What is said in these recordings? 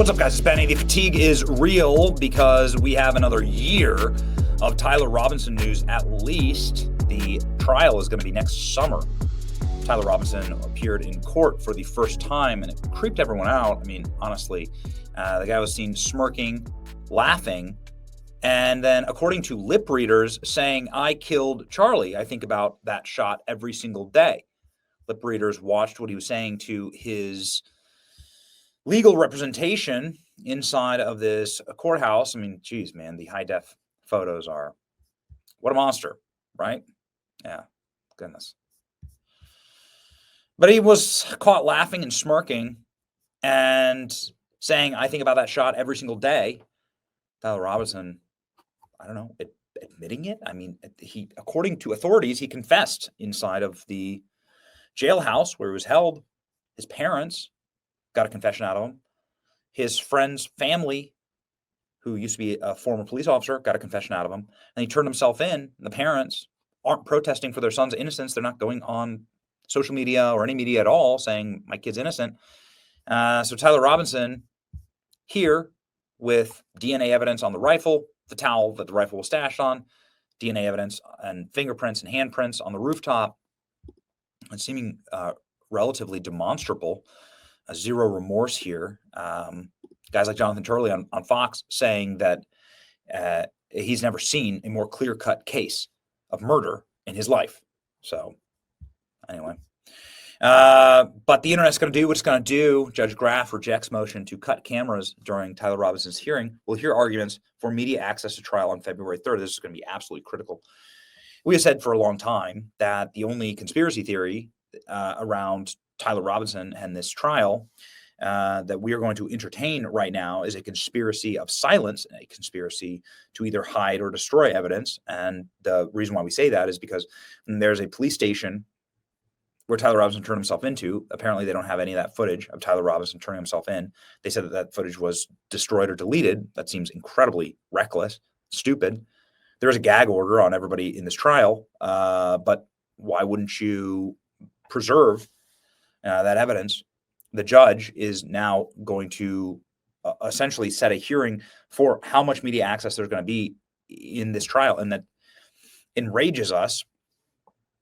What's up, guys? It's Benny. The fatigue is real because we have another year of Tyler Robinson news. At least the trial is going to be next summer. Tyler Robinson appeared in court for the first time, and it creeped everyone out. I mean, honestly, the guy was seen smirking, laughing, and then, according to lip readers, saying, "I killed Charlie. I think about that shot every single day." Lip readers watched what he was saying to his legal representation inside of this courthouse. I mean, geez, man, the high-def photos are, what a monster, right? Yeah, goodness. But he was caught laughing and smirking and saying, "I think about that shot every single day." Tyler Robinson, I don't know, admitting it? I mean, he, according to authorities, he confessed inside of the jailhouse where he was held. His parents got a confession out of him. His friend's family, who used to be a former police officer, got a confession out of him. And he turned himself in. The parents aren't protesting for their son's innocence. They're not going on social media or any media at all saying, "My kid's innocent." So Tyler Robinson here with DNA evidence on the rifle, the towel that the rifle was stashed on, DNA evidence and fingerprints and handprints on the rooftop, and seeming relatively demonstrable. Zero remorse here. Guys like Jonathan Turley on Fox saying that he's never seen a more clear-cut case of murder in his life. So anyway, but the internet's going to do what it's going to do. Judge Graff rejects motion to cut cameras during Tyler Robinson's hearing. We'll hear arguments for media access to trial on February 3rd. This is going to be absolutely critical. We have said for a long time that the only conspiracy theory around Tyler Robinson and this trial that we are going to entertain right now is a conspiracy of silence, a conspiracy to either hide or destroy evidence. And the reason why we say that is because there's a police station where Tyler Robinson turned himself into. Apparently, they don't have any of that footage of Tyler Robinson turning himself in. They said that that footage was destroyed or deleted. That seems incredibly reckless, stupid. There is a gag order on everybody in this trial, but why wouldn't you preserve that evidence? The judge is now going to essentially set a hearing for how much media access there's going to be in this trial. And that enrages us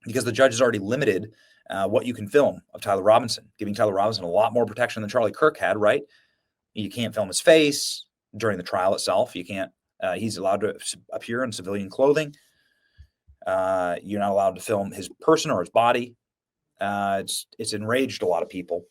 because the judge has already limited what you can film of Tyler Robinson, giving Tyler Robinson a lot more protection than Charlie Kirk had, right? You can't film his face during the trial itself. You can't, he's allowed to appear in civilian clothing. You're not allowed to film his person or his body. It's enraged a lot of people.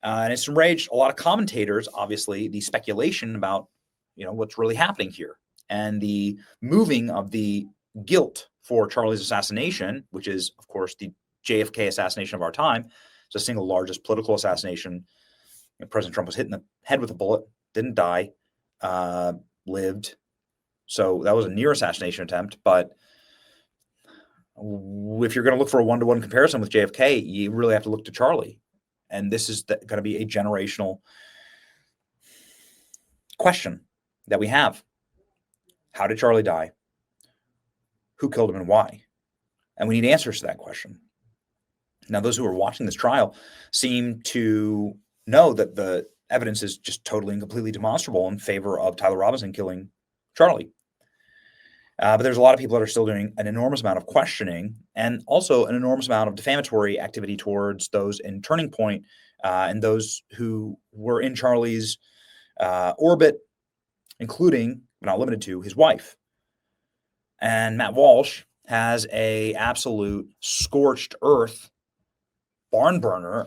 And it's enraged a lot of commentators, obviously, the speculation about, what's really happening here and the moving of the guilt for Charlie's assassination, which is, of course, the JFK assassination of our time. It's the single largest political assassination. President Trump was hit in the head with a bullet, didn't die, lived. So that was a near assassination attempt. But if you're going to look for a one-to-one comparison with JFK, you really have to look to Charlie. And this is going to be a generational question that we have. How did Charlie die? Who killed him and why? And we need answers to that question. Now, those who are watching this trial seem to know that the evidence is just totally and completely demonstrable in favor of Tyler Robinson killing Charlie. But there's a lot of people that are still doing an enormous amount of questioning and also an enormous amount of defamatory activity towards those in Turning Point and those who were in Charlie's orbit, including, but not limited to, his wife. And Matt Walsh has a absolute scorched earth barn burner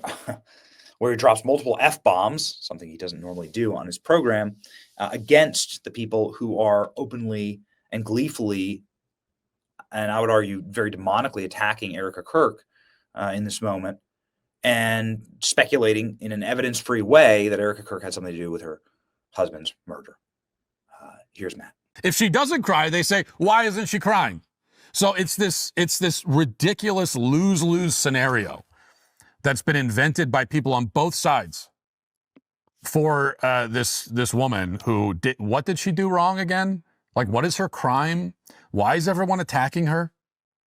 where he drops multiple F-bombs, something he doesn't normally do on his program, against the people who are openly and gleefully, and I would argue very demonically, attacking Erika Kirk in this moment and speculating in an evidence-free way that Erika Kirk had something to do with her husband's murder. Here's Matt. If she doesn't cry, they say, why isn't she crying? So it's this ridiculous lose-lose scenario that's been invented by people on both sides for this woman who did, what did she do wrong again? Like, what is her crime? Why is everyone attacking her?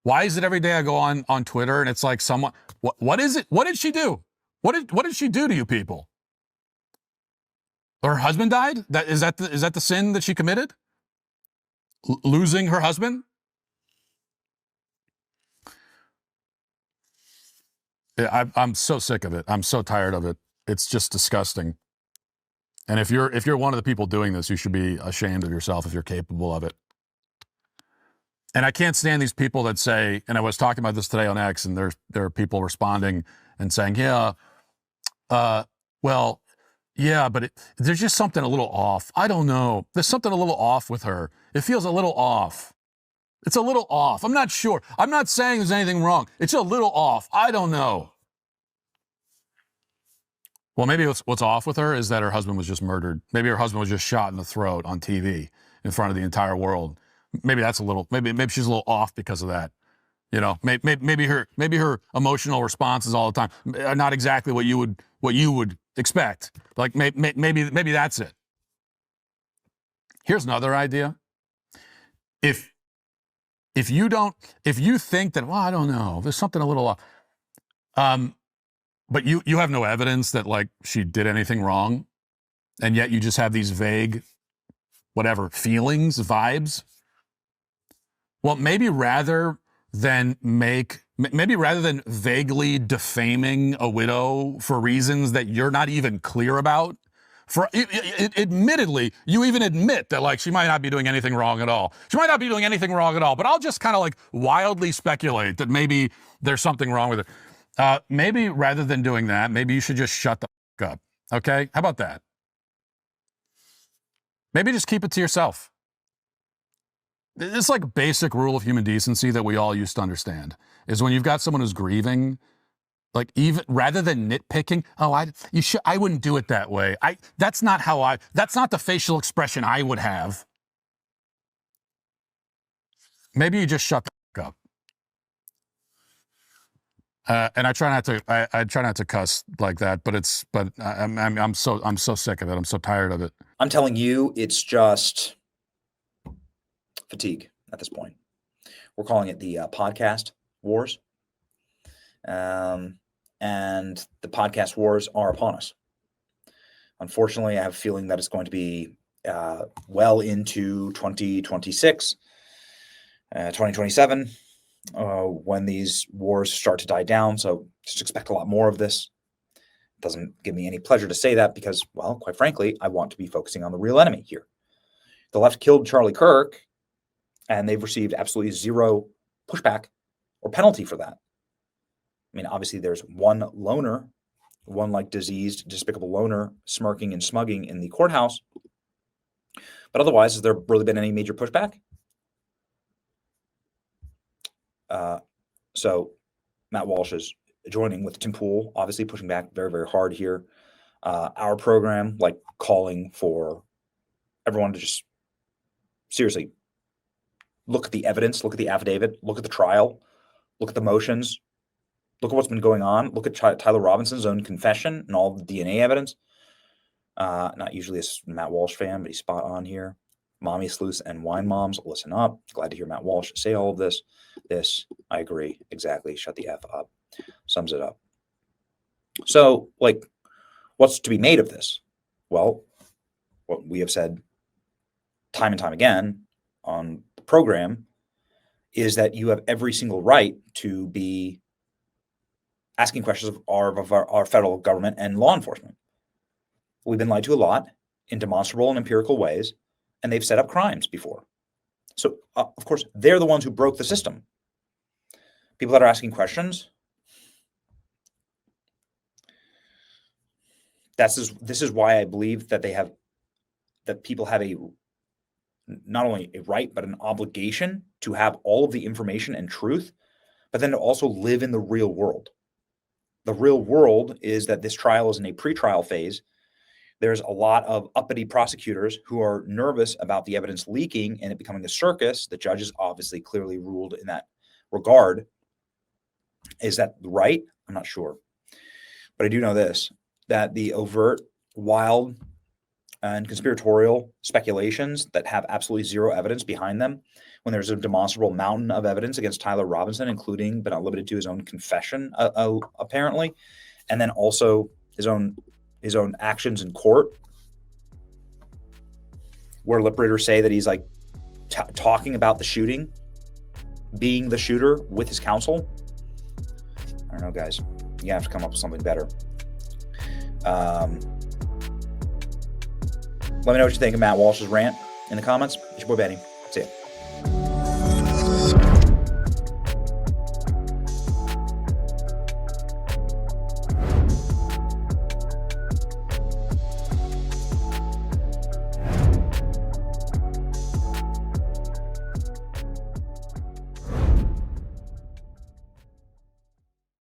Why is it every day I go on Twitter and it's like someone, what is it? What did she do? What did she do to you people? Her husband died? Is that the sin that she committed? Losing her husband? Yeah, I'm so sick of it. I'm so tired of it. It's just disgusting. And if you're one of the people doing this, you should be ashamed of yourself if you're capable of it. And I can't stand these people that say, and I was talking about this today on X, and there are people responding and saying, yeah, well, yeah, but there's just something a little off. I don't know. There's something a little off with her. It feels a little off. It's a little off. I'm not sure. I'm not saying there's anything wrong. It's a little off. I don't know. Well, maybe what's off with her is that her husband was just murdered. Maybe her husband was just shot in the throat on TV in front of the entire world. Maybe that's a little. Maybe she's a little off because of that. You know, maybe her emotional responses all the time are not exactly what you would expect. Like maybe that's it. Here's another idea. If you think that, well, I don't know, there's something a little off, but you have no evidence that like she did anything wrong, and yet you just have these vague, whatever, feelings, vibes. Well, maybe rather than vaguely defaming a widow for reasons that you're not even clear about, admittedly, you even admit that like she might not be doing anything wrong at all. She might not be doing anything wrong at all, but I'll just kind of like wildly speculate that maybe there's something wrong with her. Maybe rather than doing that, maybe you should just shut the fuck up. Okay? How about that? Maybe just keep it to yourself. It's like basic rule of human decency that we all used to understand is when you've got someone who's grieving, like even rather than nitpicking, I wouldn't do it that way. That's not the facial expression I would have. Maybe you just shut the fuck up. And I try not to cuss like that, but I'm so sick of it. I'm so tired of it. I'm telling you, it's just fatigue at this point. We're calling it the podcast wars. And the podcast wars are upon us. Unfortunately, I have a feeling that it's going to be well into 2026, 2027, when these wars start to die down. So just expect a lot more of this. It doesn't give me any pleasure to say that because, well, quite frankly, I want to be focusing on the real enemy here. The left killed Charlie Kirk, and they've received absolutely zero pushback or penalty for that. I mean, obviously, there's one loner, one like diseased, despicable loner smirking and smugging in the courthouse. But otherwise, has there really been any major pushback? So Matt Walsh is joining with Tim Pool, obviously pushing back very, very hard here. Our program, like calling for everyone to just seriously look at the evidence, look at the affidavit, look at the trial, look at the motions, look at what's been going on, look at Tyler Robinson's own confession and all the DNA evidence. Not usually a Matt Walsh fan, but he's spot on here. Mommy sleuths and wine moms, listen up. Glad to hear Matt Walsh say all of this. I agree. Exactly. Shut the F up. Sums it up. So, like, what's to be made of this? Well, what we have said time and time again on the program is that you have every single right to be asking questions of our federal government and law enforcement. We've been lied to a lot in demonstrable and empirical ways, and they've set up crimes before. So, of course, they're the ones who broke the system. People that are asking questions, this is why I believe that people have not only a right, but an obligation to have all of the information and truth, but then to also live in the real world. The real world is that this trial is in a pretrial phase. There's a lot of uppity prosecutors who are nervous about the evidence leaking and it becoming a circus. The judges obviously clearly ruled in that regard. Is that right? I'm not sure. But I do know this, that the overt, wild, and conspiratorial speculations that have absolutely zero evidence behind them, when there's a demonstrable mountain of evidence against Tyler Robinson, including but not limited to his own confession, apparently, and then also his own actions in court, where lip readers say that he's like talking about the shooting, being the shooter with his counsel. I don't know, guys. You have to come up with something better. Let me know what you think of Matt Walsh's rant in the comments. It's your boy Benny.